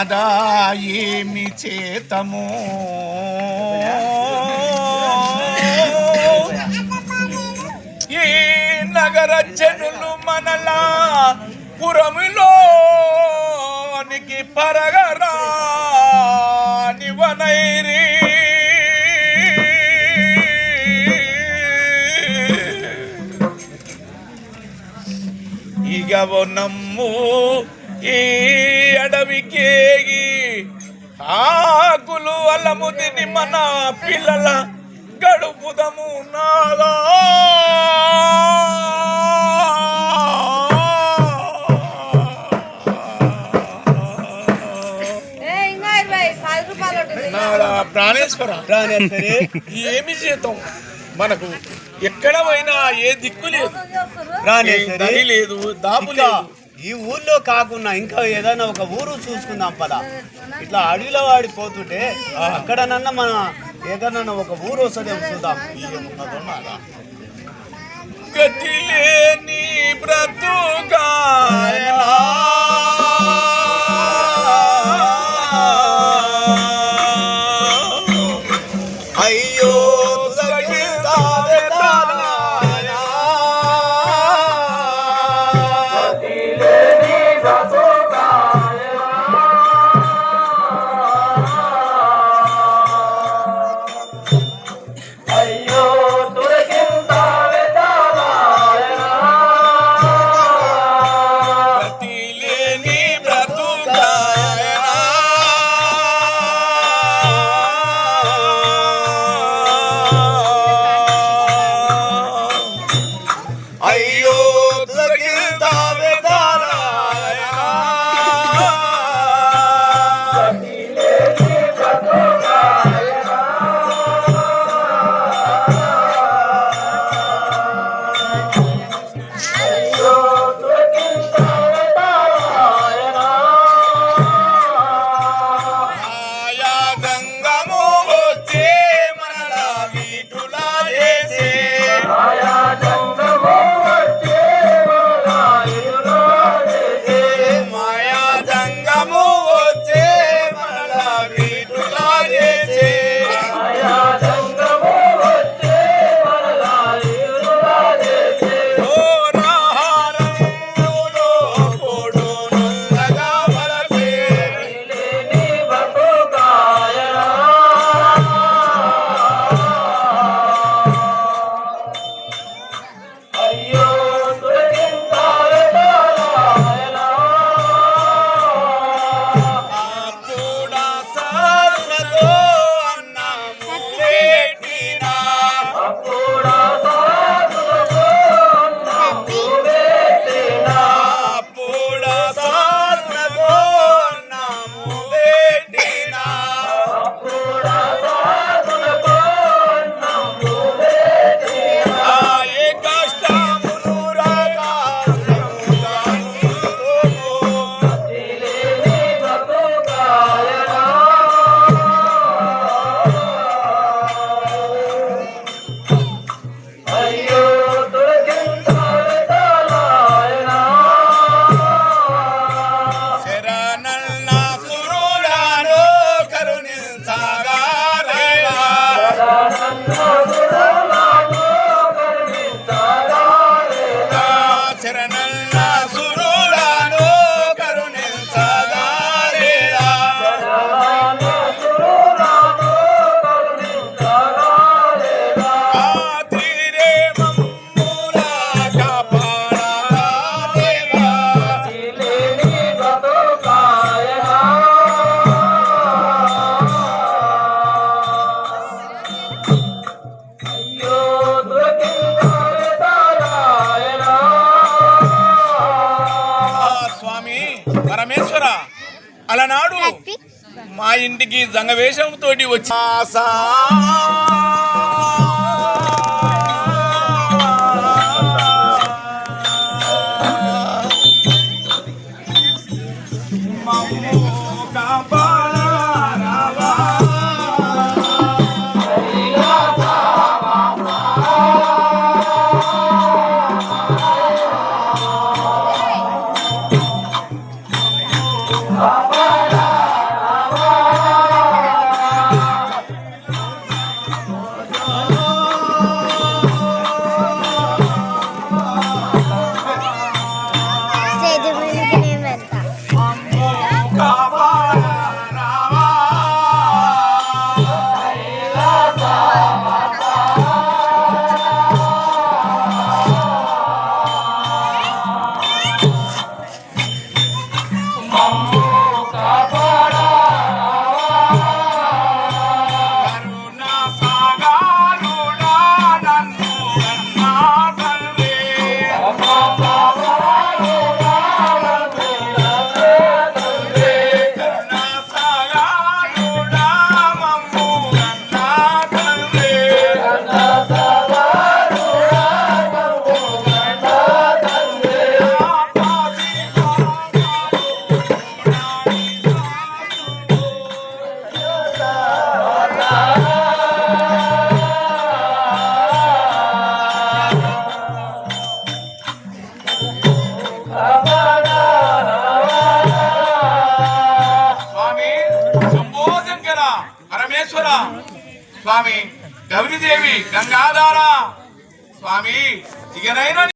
నాదా ఏమి చేతము ఈ నగర జనులు మనలా పురములోనికి పరగరా నివనైరి ఇగవో నమ్ము ఈ అడవికేగి ఆకులు అల్లము తిని మన పిల్లల గడుపుదము నాదా ప్రాణేశ్వర ఏమి చేద్దాం మనకు ఎక్కడ పోయినా ఏ దిక్కు లేదు లేదు దాపు లేదు ఈ ఊర్లో కాకుండా ఇంకా ఏదైనా ఒక ఊరు చూసుకుందాం పద ఇట్లా అడవిలో వాడిపోతుంటే అక్కడనన్నా మన ఏదైనా ఒక ఊరు వస్తుంది చూద్దాం గతి లేని బ్రతుగా అయ్యో పరమేశ్వర అలనాడు మా ఇంటికి జంగవేషంతో వచ్చి Bye. పరమేశ్వర స్వామి, గౌరీదేవి, గంగాధార స్వామి, ఇకనైనా